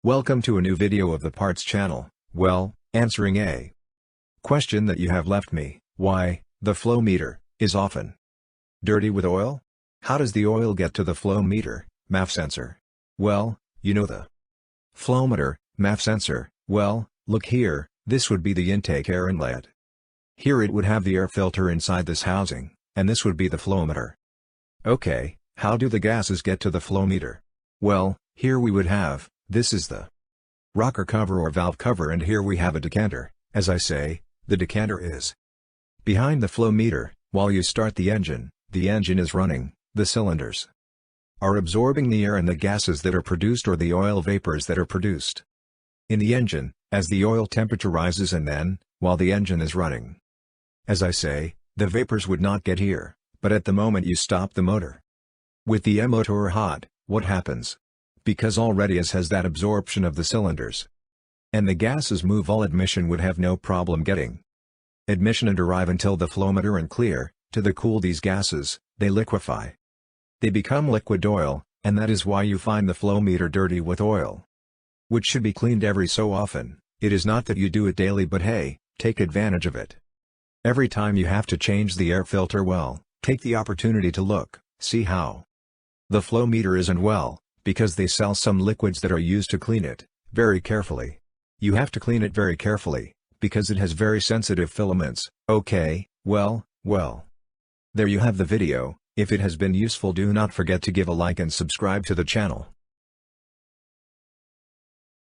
Welcome to a new video of the Parts channel. Well, answering a question that you have left me: why the flow meter is often dirty with oil? How does the oil get to the flow meter, MAF sensor? Well, you know the FLOWMETER, MAF sensor. Well, look here, this would be the intake air inlet. Here it would have the air filter inside this housing, and this would be the flow meter. Okay, how do the gases get to the flow meter? Well, here we would have, this is the rocker cover or valve cover, and here we have a decanter. As I say, the decanter is behind the flow meter. While you start the engine is running, the cylinders are absorbing the air and the gases that are produced, or the oil vapors that are produced in the engine, as the oil temperature rises, and then, while the engine is running, as I say, the vapors would not get here, but at the moment you stop the motor with the motor hot, what happens? Because already has that absorption of the cylinders, and the gases move, all admission would have no problem getting admission and arrive until the flow meter and clear. To the cool these gases, they liquefy. They become liquid oil, and that is why you find the flow meter dirty with oil, which should be cleaned every so often. It is not that you do it daily, but hey, take advantage of it. Every time you have to change the air filter, well, take the opportunity to look, see how the flow meter isn't well, because they sell some liquids that are used to clean it, very carefully. You have to clean it very carefully, because it has very sensitive filaments. Okay, well. There you have the video. If it has been useful, do not forget to give a like and subscribe to the channel.